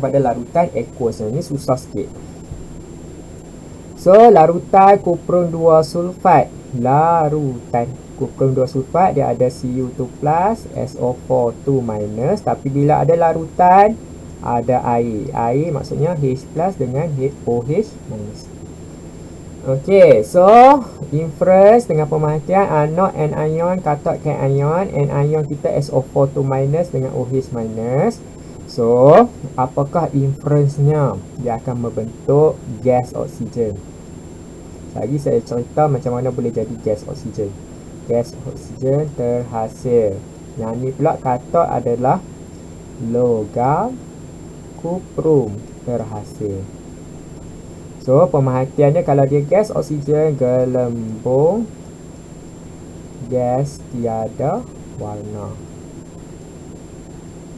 kepada larutan aqueous. Ini susah sikit. So, larutan kuprum 2 sulfat. Larutan kuprum 2 sulfat dia ada Cu2+, SO4 2-. Tapi bila ada larutan, ada air. Air maksudnya H+ dengan OH-. Okey, so inference dengan pemerhatian anode anion, kathod cation. Anion kita SO4 2- dengan OH-. So, apakah inference-nya? Dia akan membentuk gas oksigen. Lagi saya cerita macam mana boleh jadi gas oksigen. Gas oksigen terhasil. Yang ni pula kathod adalah logam kuprum terhasil. So, pemerhatiannya kalau dia gas oksigen gelembung, gas tiada warna,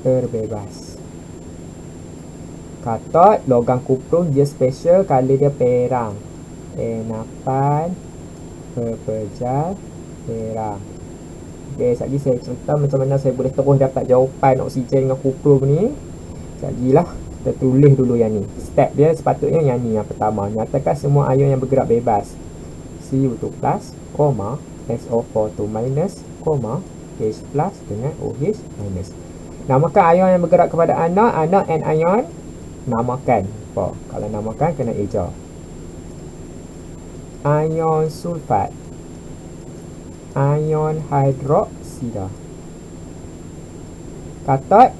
terbebas. Kathod logam kuprum dia special, color dia perang. Enapan pepejal perang. Okay, sekejap lagi saya cerita macam mana saya boleh terus dapat jawapan oksigen dengan kuprum ni. Sekejap lagi lah. Kita tulis dulu yang ni. Step dia sepatutnya yang ni, yang pertama. Nyatakan semua ion yang bergerak bebas. Cu2+, SO4 2-, H+ dengan OH-. Namakan ion yang bergerak kepada anode. Anode anion. Namakan. Apa? Kalau namakan kena eja. Ion sulfat. Ion hidroksida. Kathod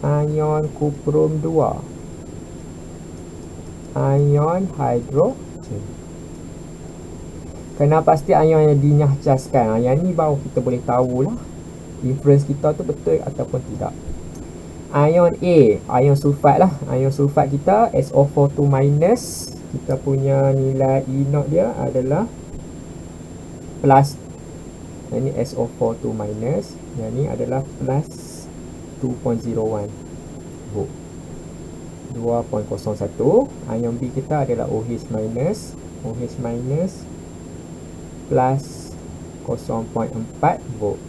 ion kuprum 2. Ion hidrogen. Kena pasti ion yang dinyahcaskan. Yang ni baru kita boleh tahulah inference kita tu betul ataupun tidak. Ion A, ion sulfat lah. Ion sulfat kita SO4 2-. Kita punya nilai E0 dia adalah plus. Yang ni SO4 2-. Yang ni adalah plus 2.01 volt. 2.01. Ion B kita adalah OH-. OH- plus 0.4 volt.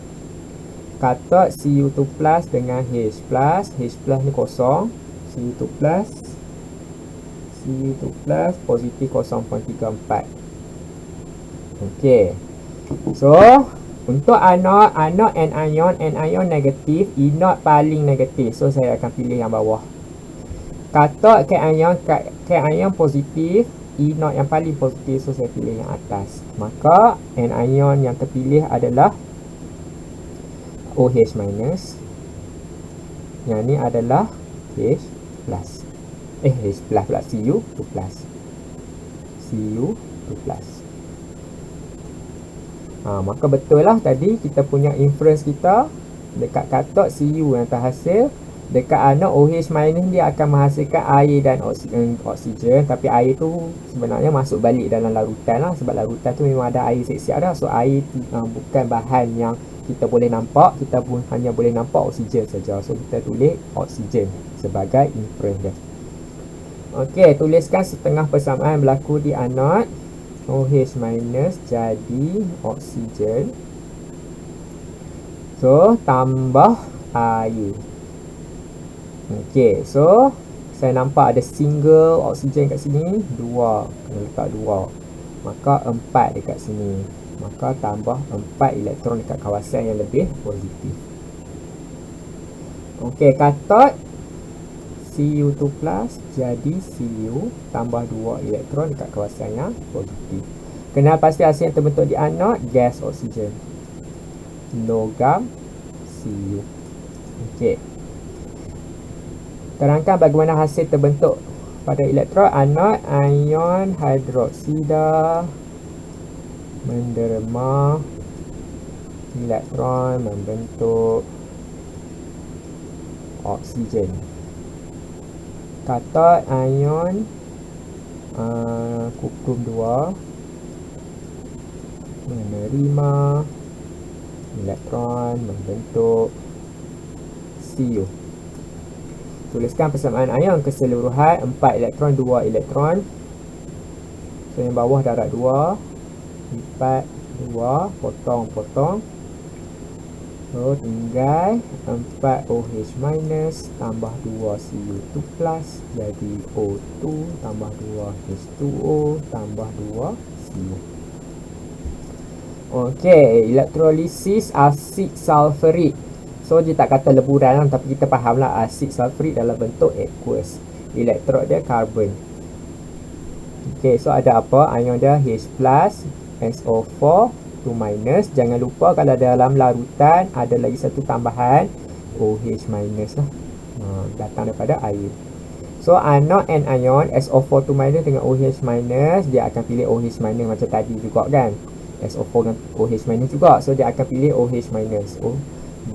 Kathod Cu2+ dengan H+. H+ ni kosong. Cu2+ positif 0.34. Okey. So, untuk anode anion negatif, E0 paling negatif. So, saya akan pilih yang bawah. Kathod cation positif, E0 yang paling positif. So, saya pilih yang atas. Maka, anion yang terpilih adalah OH-. Yang ni adalah H+. H+ pula, Cu2+. Maka betul lah tadi kita punya inference kita. Dekat kathod Cu yang terhasil, dekat anode OH- dia akan menghasilkan air dan oksigen. Tapi air tu sebenarnya masuk balik dalam larutan lah. Sebab larutan tu memang ada air siap-siap dah. So air bukan bahan yang kita boleh nampak. Kita pun hanya boleh nampak oksigen saja. So kita tulis oksigen sebagai inference dia. Okey, tuliskan setengah persamaan berlaku di anode. OH- jadi oksigen. So, tambah air. Okey, so saya nampak ada single oksigen kat sini. 2. Kena letak 2. Maka 4 dekat sini. Maka tambah 4 elektron dekat kawasan yang lebih positif. Okey, kathod Cu2+, jadi Cu tambah 2 elektron dekat kawasan yang positif. Kenal pasti hasil yang terbentuk di anode, gas oksigen. Logam Cu. Okey. Terangkan bagaimana hasil terbentuk pada elektron. Anode ion hidroksida menderma elektron membentuk oksigen. Kathod ion kuprum 2 menerima elektron membentuk Cu. Tuliskan persamaan ion keseluruhan 4 elektron 2 elektron. So yang bawah darab 2 4 2 potong So tinggal 4OH minus tambah 2 Cu2 plus jadi O2 tambah 2 H2O tambah 2 Cu. Okey, elektrolisis asid sulfurik. So dia tak kata leburan tapi kita fahamlah asid sulfurik dalam bentuk aqueous. Elektrod dia karbon. Okey, so ada apa? Ion dia H+, SO4, 2 minus. Jangan lupa kalau dalam larutan ada lagi satu tambahan OH minus lah. Datang daripada air. So anode and ion SO4 2 minus dengan OH minus, dia akan pilih OH minus macam tadi juga kan. SO4 dengan OH minus juga. So dia akan pilih OH minus.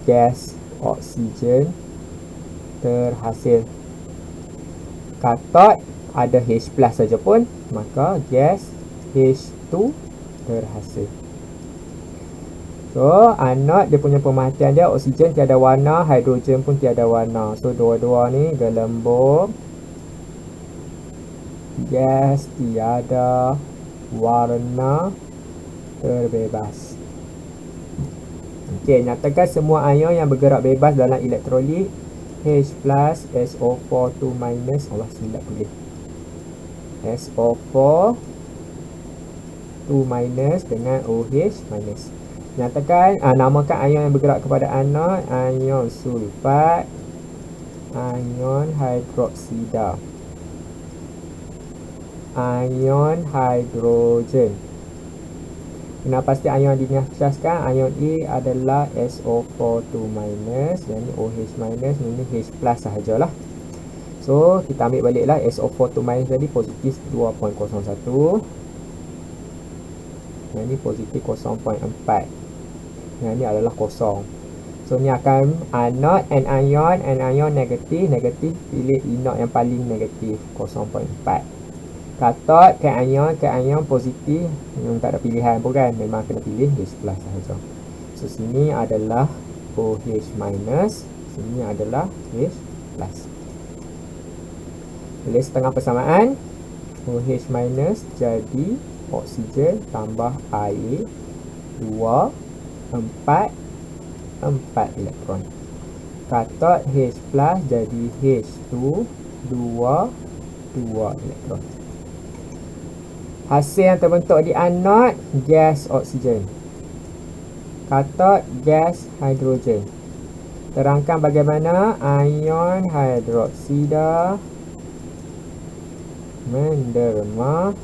Gas oksigen terhasil. Katod ada H+ saja pun, maka gas H2 terhasil. So, anode dia punya pemerhatian dia, oksigen tiada warna, hidrogen pun tiada warna. So, dua-dua ni gelembung. Gas tiada warna terbebas. Okey, nyatakan semua ion yang bergerak bebas dalam elektrolit H+, SO4 2 minus. Allah, silap boleh. SO4 2 minus dengan OH minus. Nyatakan, namakan ion yang bergerak kepada anode, ion sulfat, ion hidroksida, ion hidrogen. Kena pasti ion dinyaskan. Ion A adalah SO4 2 minus, yang ni OH minus, ini H+ sahajalah. So, kita ambil baliklah SO4 2 minus tadi positif 2.01. Yang ni positif 0.4. Yang ni adalah kosong. So ni akan anode and ion negatif. Negatif pilih inode yang paling negatif 0.4. Katod ke ion positif. Tak ada pilihan pun kan. Memang kena pilih H+ sahaja. So sini adalah OH minus. Sini adalah H+. Pilih setengah persamaan. OH minus jadi oksigen tambah air 2 4 elektron. Katod H+ jadi H2 2 elektron. Hasil yang terbentuk di anode gas oksigen. Katod gas hidrogen. Terangkan bagaimana ion hidroksida menderma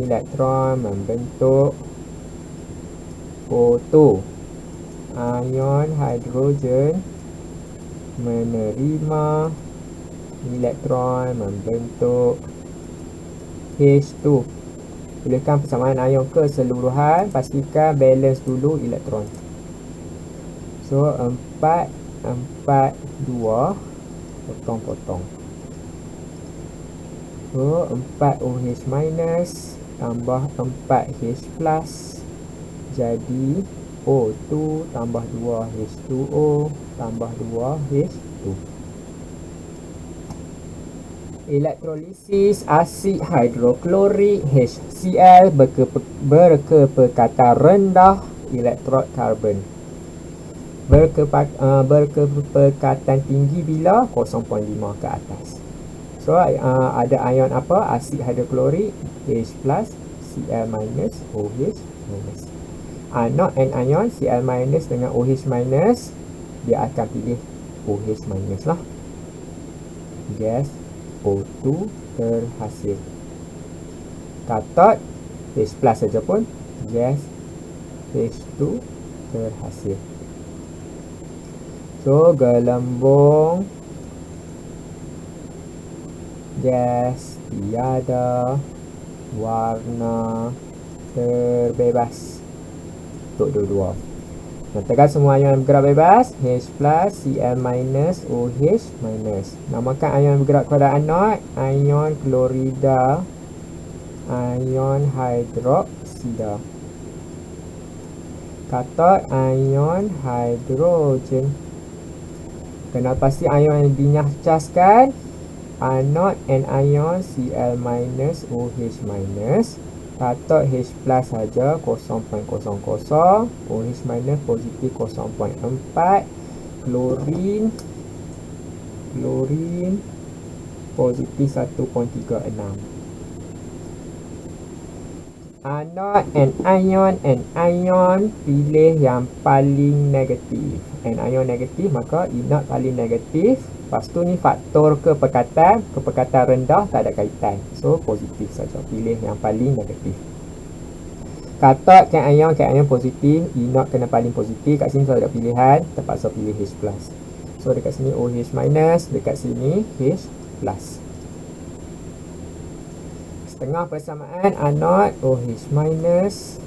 elektron membentuk O2. Ion hidrogen menerima elektron membentuk H2. Pilihkan persamaan ion keseluruhan. Pastikan balance dulu elektron. So 4 4 2 potong-potong. So 4 OH minus tambah 4 H+ jadi O2 tambah 2 H2O tambah 2 H2. Elektrolisis asid hidroklorik HCl berkepekatan rendah elektrod karbon. Berkepekatan tinggi bila 0.5 ke atas. So ada ion apa? Asid hidroklorik H+, Cl minus, OH minus. Anode and ion Cl minus dengan OH minus, dia akan pilih OH minus lah. Gas O2 terhasil. Katod H+ saja pun, gas H2 terhasil. So gelembung gas tiada warna terbebas. Untuk dua-dua. Nyatakan semua ion yang bergerak bebas. H+, Cl minus, OH minus. Namakan ion yang bergerak kepada anode, ion klorida, ion hidroksida. Katod, ion hidrogen. Kena pasti ion yang dinyaskan. Anode and ion Cl minus, OH minus. Katot H plus saja 0.00, OH minus positif 0.4, klorin positif 1.36. Anod and ion pilih yang paling negatif. Ion negatif maka inod paling negatif. Lepas tu ni faktor kepekatan rendah tak ada kaitan. So positif saja, pilih yang paling negatif. Katot cation positif, inod kena paling positif. Kat sini tak ada pilihan, terpaksa pilih H plus. So dekat sini OH minus, dekat sini H plus. Setengah persamaan anod OH minus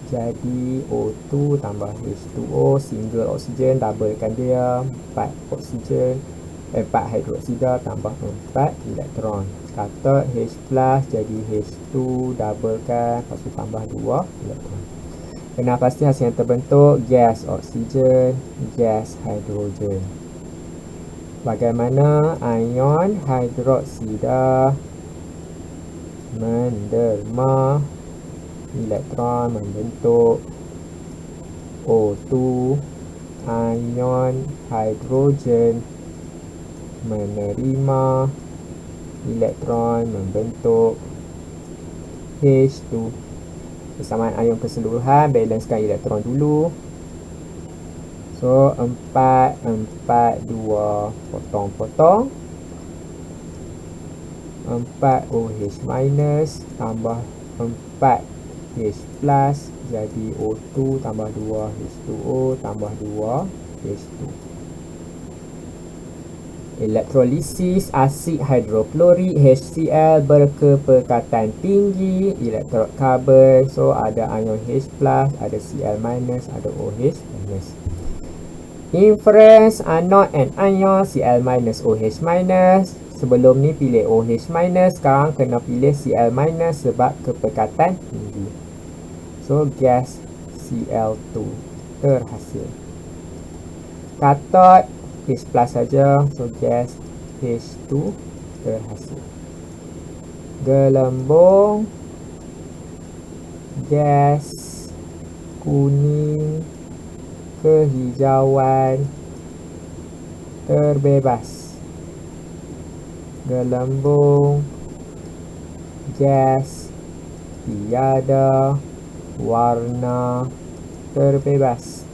jadi O2 tambah H2O, single oksigen, doublekan dia, 4 oksigen, 4 hidroksida tambah 4 elektron. Katot H plus jadi H2, doublekan, lepas tu tambah 2 elektron. Kena pasti hasil yang terbentuk gas oksigen, gas hidrogen. Bagaimana ion hidroksida menderma elektron membentuk O2, ion hidrogen menerima elektron membentuk H2. Persamaan ion keseluruhan, balancekan elektron dulu. So 4, 4, 2 potong-potong, 4 OH minus tambah 4 H plus jadi O2 tambah 2 H2O tambah 2 H2. Elektrolisis asid hidroklorik HCl berkepekatan tinggi, elektrod karbon. So ada ion H plus, ada Cl minus, ada OH minus. Inference anode and ion Cl minus OH minus. Sebelum ni pilih OH minus, sekarang kena pilih Cl minus sebab kepekatan tinggi. So gas Cl2 terhasil. Katot H plus saja, so gas H2 terhasil. Gelembung gas kuning kehijauan terbebas. Gelembung gas tiada warna terbebas.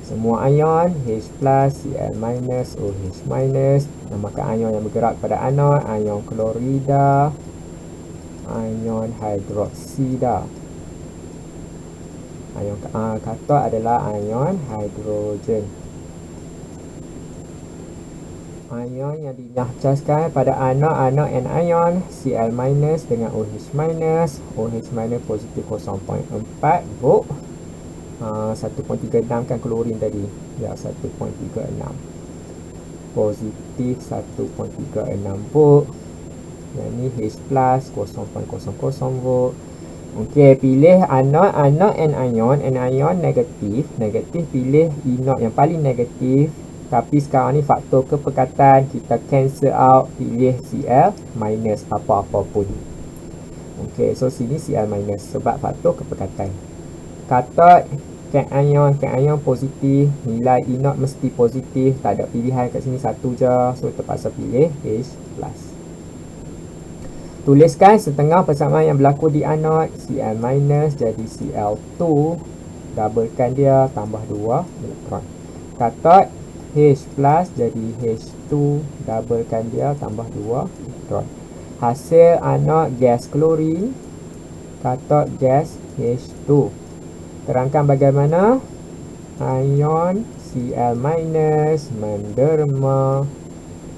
Semua ion H plus, Cl minus, OH minus. Namakan ion yang bergerak pada anod, ion klorida, ion hidroksida. Ion katot adalah ion hidrogen. Ion yang dinyahcaskan pada anod and ion Cl minus dengan OH minus. OH minus positif 0.4 volt. 1.36 kan klorin tadi. Ya, 1.36 positif 1.36 volt. Yang ni H plus 0.00 volt. Okey, pilih anod and ion negatif. Negatif pilih inod yang paling negatif. Tapi sekarang ni faktor kepekatan kita cancel out, pilih Cl minus apa-apa pun. Okey, so sini Cl minus sebab faktor kepekatan. Katot cation positif, nilai inod mesti positif, tak ada pilihan kat sini satu je, so terpaksa pilih H plus. Tuliskan setengah persamaan yang berlaku di anod, Cl minus jadi Cl2, doublekan dia tambah 2 elektron. Katot H plus jadi H2, doublekan dia tambah 2 elektron. Hasil anod gas klorin, katot gas H2. Terangkan bagaimana ion Cl minus menderma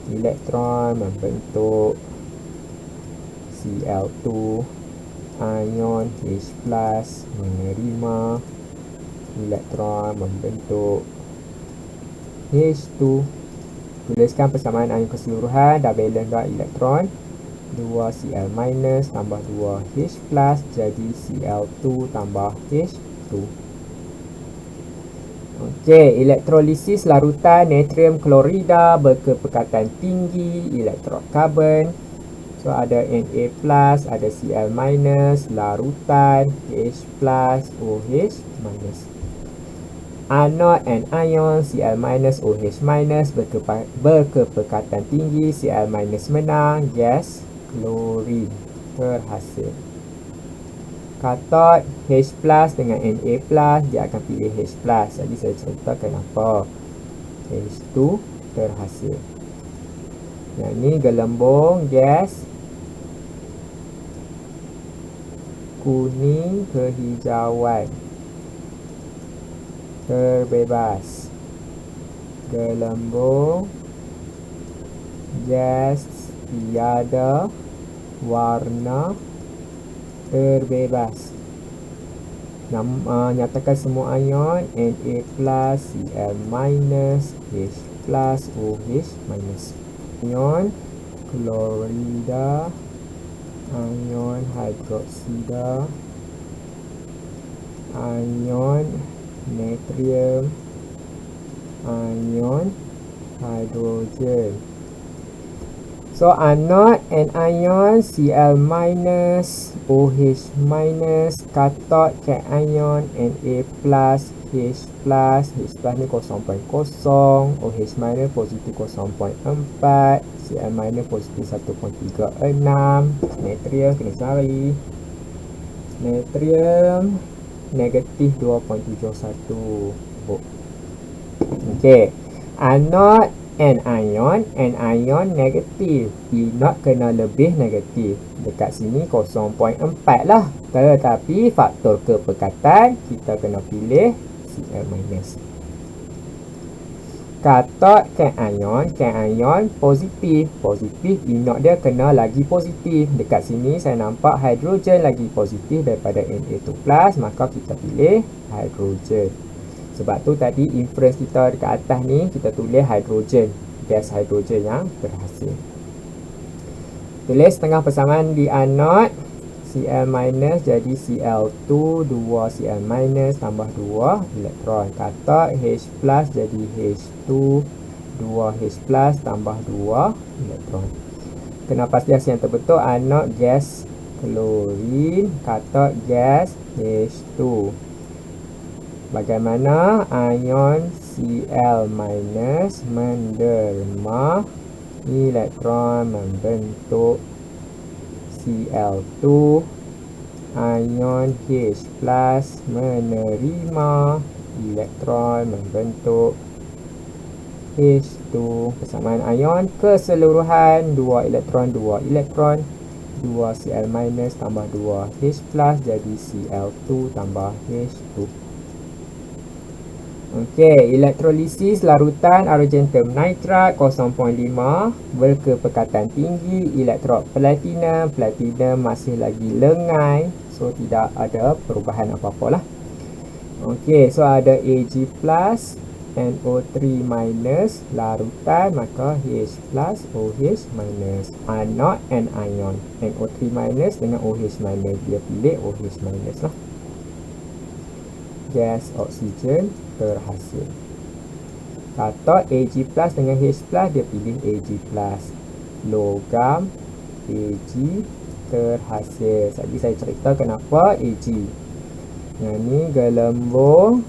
elektron membentuk Cl2, ion H plus menerima elektron membentuk H2. Tuliskan persamaan ion keseluruhan, dah balance dah elektron. 2 Cl minus tambah 2 H plus jadi Cl2 tambah H2. Okey, elektrolisis larutan natrium klorida berkepekatan tinggi, elektrod karbon. So ada Na+, ada Cl-, larutan H+, OH-. Anod and ion Cl-, OH-, berkepekatan tinggi, Cl- menang, gas klorin terhasil. Katod H+ dengan Na+, dia akan pilih H+. Jadi saya cerita kenapa H2 terhasil. Yang ni gelembung gas kuning kehijauan terbebas. Gelembung gas tiada warna terbebas. Nyatakan semua ion Na+, Cl-, H+, OH-. Ion klorida, ion hidroksida, ion natrium, ion hidrogen. So anod and ion Cl-, OH-, katod cation Na+, H+, ni 0.0, OH- positif 0.4, Cl- positif 1.36, natrium kena cari. Natrium negatif 2.71 volt. Okey. Anod and ion negatif. E0 kena lebih negatif. Dekat sini 0.4 lah. Tetapi faktor kepekatan kita kena pilih Cl-. Katod cation positif. E0 dia kena lagi positif. Dekat sini saya nampak hidrogen lagi positif daripada Na2+, maka kita pilih hidrogen. Sebab tu tadi inference kita dekat atas ni kita tulis hidrogen, gas hidrogen yang berhasil. Tulis setengah persamaan di anod. Cl- jadi Cl2 2 Cl- tambah 2 elektron. Katod H+ jadi H2 2 H+ tambah 2 elektron. Kena pastikan yang terbentuk anod gas klorin, katod gas H2. Bagaimana ion Cl- menderma elektron membentuk Cl2, ion H+ menerima elektron membentuk H2. Persamaan ion keseluruhan 2 elektron 2 Cl- tambah 2 H+ jadi Cl2 tambah H2. Okey, elektrolisis larutan argentum nitrat 0.5 berkepekatan tinggi, elektrod platinum masih lagi lengai, so tidak ada perubahan apa-apa lah. Okey, so ada Ag+, NO3- larutan, maka H+, OH-. Anod and ion NO3- dengan OH-, dia pilih OH- lah. Gas oksigen terhasil. Katod Ag+ dengan H+, dia pilih Ag+. Logam Ag terhasil. Tadi saya cerita kenapa Ag. Yang ni gelembung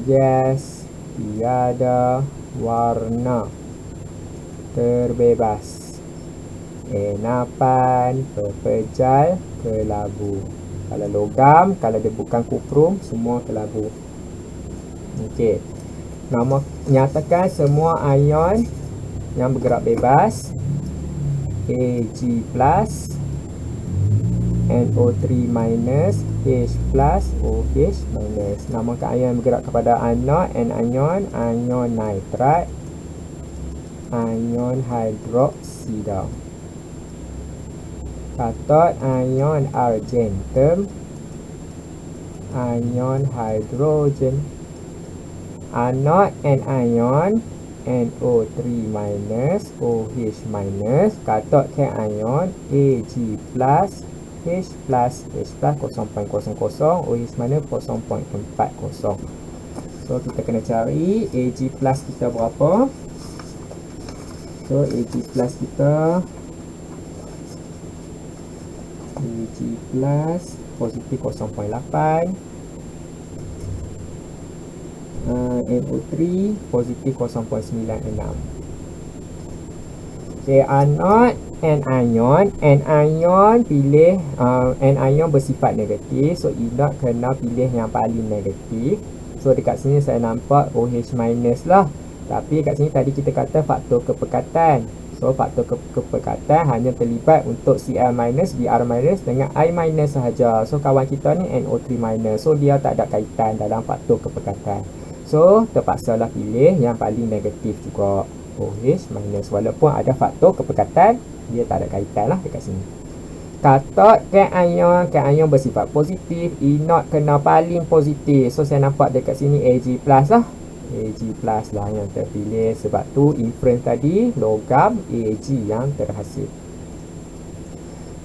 gas tiada warna terbebas. Enapan pepejal kelabu. Kalau logam, kalau dia bukan kuprum, semua kelabu. Okey. Nyatakan semua ion yang bergerak bebas. Ag+, NO3-, H+, OH-. Namakan ion yang bergerak kepada anod and ion nitrat, ion hidroksida. Katod ion argentum, ion hidrogen. Anod and ion NO3-, OH-. Katod cation Ag+, H+, 0.00, OH- 0.40. So kita kena cari Ag+ kita berapa. So Ag+ kita Ag plus positif 0.8, NO3 positif 0.96. Okay, anode anion pilih anion bersifat negatif, so inot kena pilih yang paling negatif. So dekat sini saya nampak OH minus lah, tapi kat sini tadi kita kata faktor kepekatan. So faktor kepekatan hanya terlibat untuk Cl minus, Br minus dengan I minus sahaja. So kawan kita ni NO3 minus, so dia tak ada kaitan dalam faktor kepekatan. So terpaksalah pilih yang paling negatif juga, OH minus, walaupun ada faktor kepekatan, dia tak ada kaitan lah dekat sini. Katot anion bersifat positif, inot kena paling positif. So saya nampak dekat sini Ag plus lah, Ag plus lah yang terpilih, sebab tu inference tadi logam Ag yang terhasil.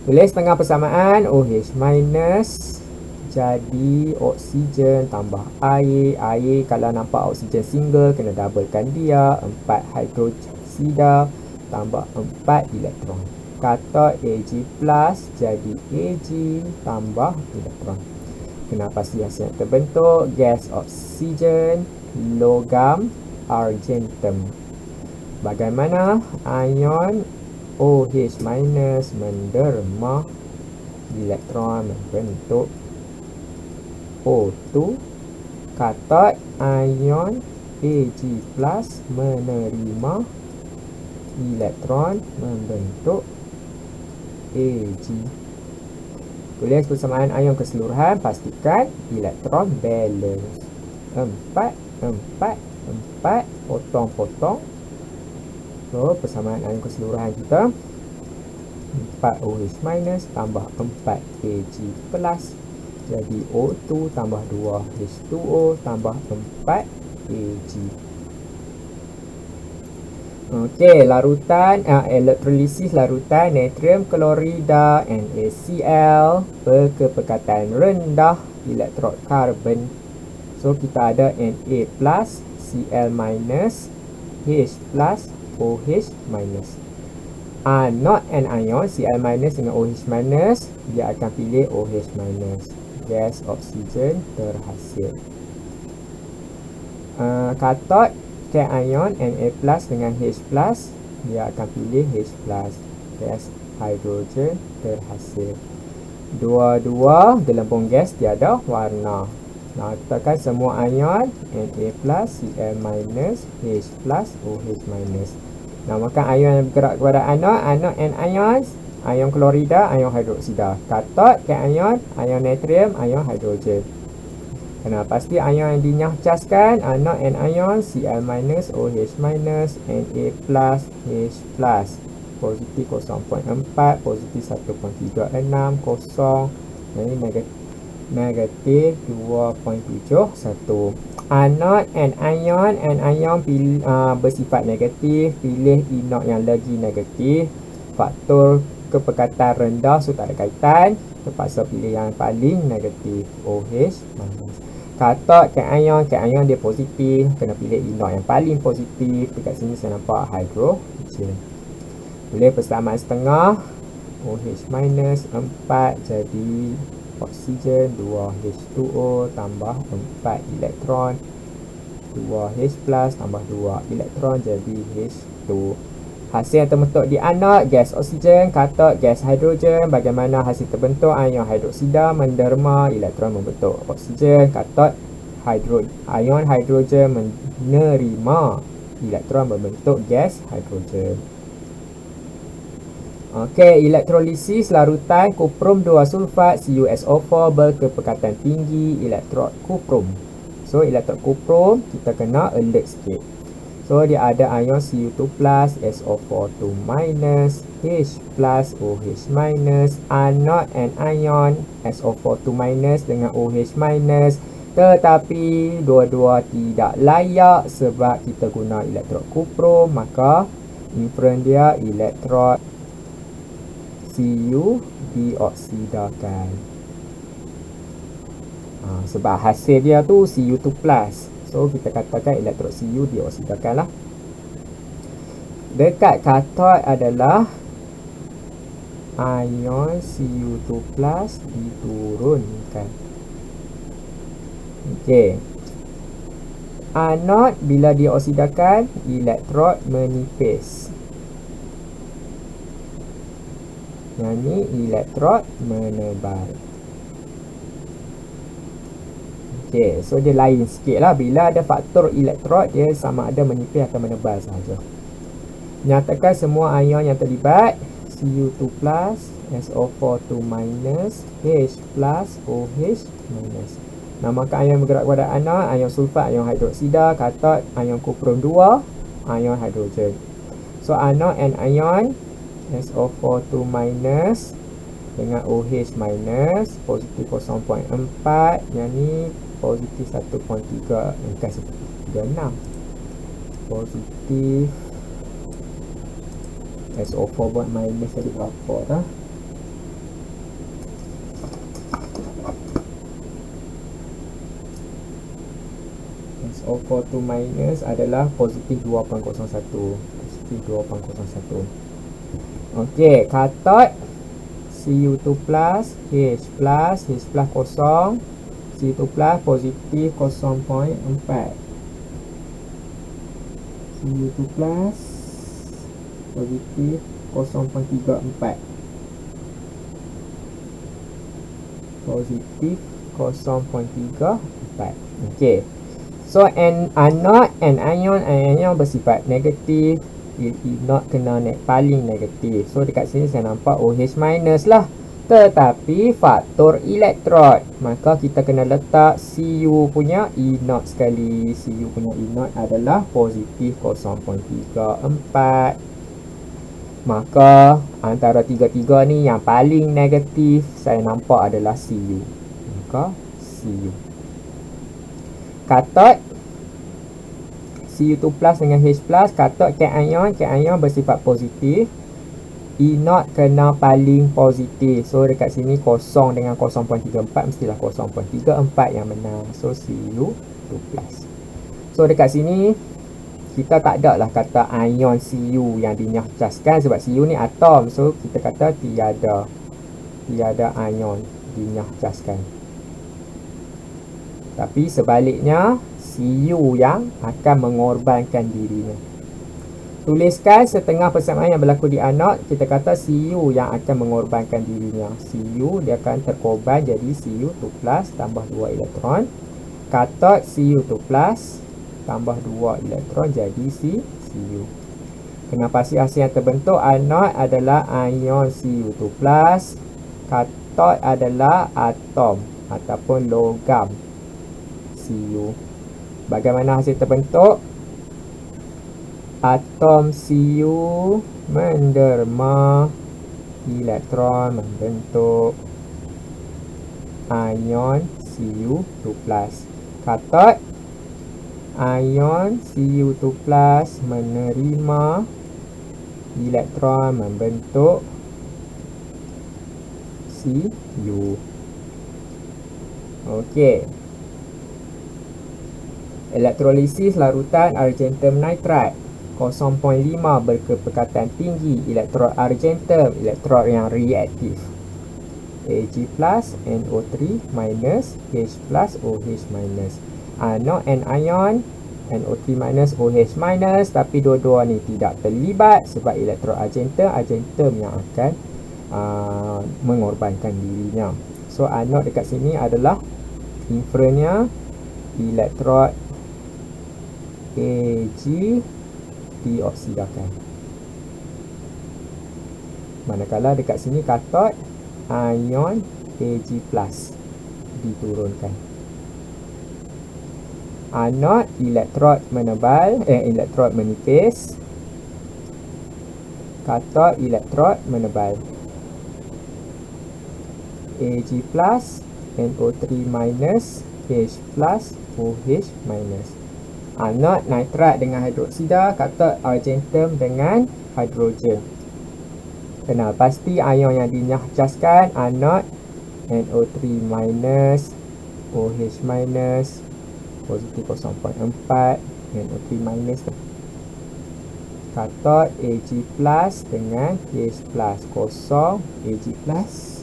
Tulis setengah persamaan OH minus jadi oksigen tambah air. Kalau nampak oksigen single kena doublekan dia, 4 hidroksida tambah 4 elektron. Katot Ag plus jadi Ag tambah elektron. Kenapa hasil yang terbentuk? Gas oksigen logam argentum. Bagaimana ion OH minus menderma elektron membentuk O2. Katot ion Ag plus menerima elektron membentuk Ag. Tulis persamaan ion keseluruhan, pastikan elektron balance. 4, 4, 4, potong-potong. So persamaan ion keseluruhan kita 4 OH minus tambah 4 Ag plus, jadi O2 tambah 2 H2O tambah 4 Ag. Okey, larutan elektrolisis larutan natrium klorida NaCl berkepekatan rendah elektrod karbon. So kita ada Na plus, Cl minus, H plus, OH minus. Not anion Cl minus dengan OH minus, dia akan pilih OH minus. Gas oksigen terhasil. Katot anion Na plus dengan H plus, dia akan pilih H plus. Gas hidrogen terhasil. Dua-dua gelembung gas tiada warna. Katakan semua ion Na plus, Cl minus, H plus, OH minus. Namakan ion yang bergerak kepada anod anion, ion klorida, ion hidroksida. Katot anion natrium, ion hidrogen. Kena pasti ion yang dinyahcaskan anod anion Cl minus, OH minus, Na plus, H plus. Positif 0.4, positif 1.36, kosong. Ini negatif 2.71. Anod anion bersifat negatif, pilih inot yang lagi negatif. Faktor kepekatan rendah, so tak ada kaitan, terpaksa pilih yang paling negatif, OH minus. Katot anion dia positif, kena pilih inot yang paling positif. Dekat sini saya nampak hidrogen. Boleh persamaan setengah, OH minus 4 jadi oksigen 2 H2O tambah 4 elektron, 2 H plus tambah 2 elektron jadi H2. Hasil yang terbentuk di anod gas oksigen, katot gas hidrogen. Bagaimana hasil terbentuk? Ion hidroksida menderma elektron membentuk oksigen. Katot ion hidrogen menerima elektron membentuk gas hidrogen. Okey, elektrolisis larutan kuprum 2 sulfat CuSO4 berkepekatan tinggi elektrod kuprum. So elektrod kuprum kita kena alert sikit. So dia ada ion Cu2 plus, SO4 2 minus, H plus, OH minus. Anod anion SO4 2 minus dengan OH minus, tetapi dua-dua tidak layak sebab kita guna elektrod kuprum, maka inference dia elektrod Cu dioksidakan. Sebab hasil dia tu Cu2 plus. So kita katakan elektrod Cu dioksidakan lah. Dekat katot adalah ion Cu2 plus diturunkan. Okey. Anod bila dioksidakan, elektrod menipis. Yang ni elektrod menebal. Okey, so dia lain sikit lah. Bila ada faktor elektrod, dia sama ada menipis atau menebal sahaja. Nyatakan semua ion yang terlibat. Cu2 plus, SO4 2 minus, H plus, OH minus. Namakan ion bergerak pada anod, ion sulfat, ion hidroksida, katod, ion kupron 2, ion hidrogen. So anod and ion SO4 2 minus dengan OH minus, positif 0.4, yang ni positif 1.3, bukan 36. Positif SO4 buat minus tadi berapa dah? SO4 2 minus adalah positif 2.01. Positif 2.01. Okey, katod Cu2 plus, H plus, H plus kosong, Cu2 plus positif 0.4. Cu2 plus positif 0.34. Positif 0.34. Okey. So anod and ion bersifat negatif. Not kena paling negatif. So dekat sini saya nampak OH minus lah. Tetapi faktor elektrod, maka kita kena letak Cu punya E0 sekali. Cu punya E0 adalah positif 0.34. Maka antara tiga-tiga ni yang paling negatif saya nampak adalah Cu. Maka Cu. Katod Cu2 plus dengan H plus, katod cation bersifat positif. E0 kena paling positif. So dekat sini kosong dengan 0.34 mestilah 0.34 yang benar. So Cu2 plus. So dekat sini kita tak ada lah kata ion Cu yang dinyahcaskan sebab Cu ni atom. So kita kata tiada ion dinyahcaskan. Tapi sebaliknya Cu yang akan mengorbankan dirinya. Tuliskan setengah persamaan yang berlaku di anod. Kita kata Cu yang akan mengorbankan dirinya. Cu dia akan terkorban jadi Cu2 plus tambah 2 elektron. Katod Cu2 plus tambah 2 elektron jadi Cu. Kena pasti hasil yang terbentuk anod adalah ion Cu2 plus. Katod adalah atom ataupun logam Cu. Bagaimana hasil terbentuk? Atom Cu menderma elektron membentuk ion Cu2 plus. Katod ion Cu2 plus menerima elektron membentuk Cu. Okey. Elektrolisis larutan argentum nitrate 0.5 berkepekatan tinggi, elektrod argentum, elektrod yang reaktif. Ag plus, NO3 minus, H plus, OH minus. Anod and ion, NO3 minus, OH minus, tapi dua-dua ni tidak terlibat sebab elektrod argentum yang akan mengorbankan dirinya. So anod dekat sini adalah infernya elektrod Ag dioksidakan. Manakala dekat sini katod ion Ag plus diturunkan. Anod elektrod menebal, elektrod menipis. Katod elektrod menebal. Ag plus, NO3 minus, H plus, OH minus. Anod nitrat dengan hidroksida, katod argentum dengan hidrogen. Kenal pasti ion yang dinyahcaskan anod NO3 minus, OH minus, positif 0.4, NO3 minus. Katot Ag plus dengan H plus. Kosong Ag plus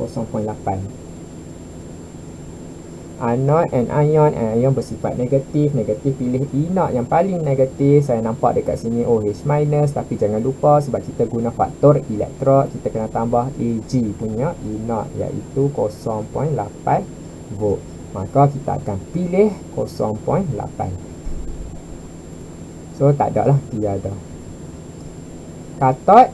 0.8. Anod and anion bersifat negatif. Negatif pilih E naught yang paling negatif. Saya nampak dekat sini OH minus. Tapi jangan lupa sebab kita guna faktor elektrod, kita kena tambah Ag punya E naught iaitu 0.8 volt. Maka kita akan pilih 0.8. So tak ada lah, tiada. Katot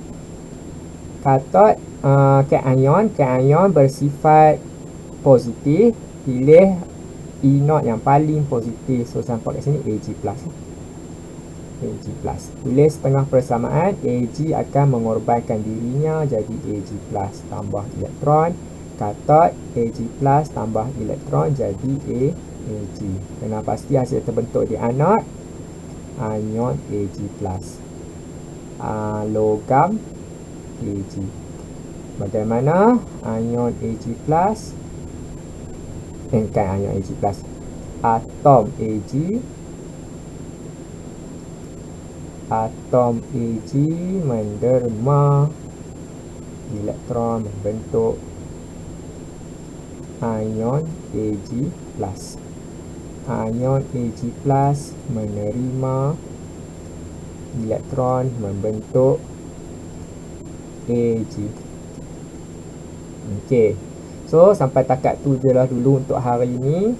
anion bersifat positif. Pilih E naught yang paling positif. So saya nampak kat sini Ag plus. Ag plus. Tulis setengah persamaan. Ag akan mengorbankan dirinya jadi Ag plus tambah elektron. Katot Ag plus tambah elektron jadi Ag. Kena pasti hasil terbentuk di anod anion Ag plus. Logam Ag. Bagaimana anion Ag plus? Bukan anion Ag plus. Atom Ag menderma elektron membentuk anion Ag plus. Anion Ag plus menerima elektron membentuk Ag. Okey. So sampai takat tu je lah dulu untuk hari ini.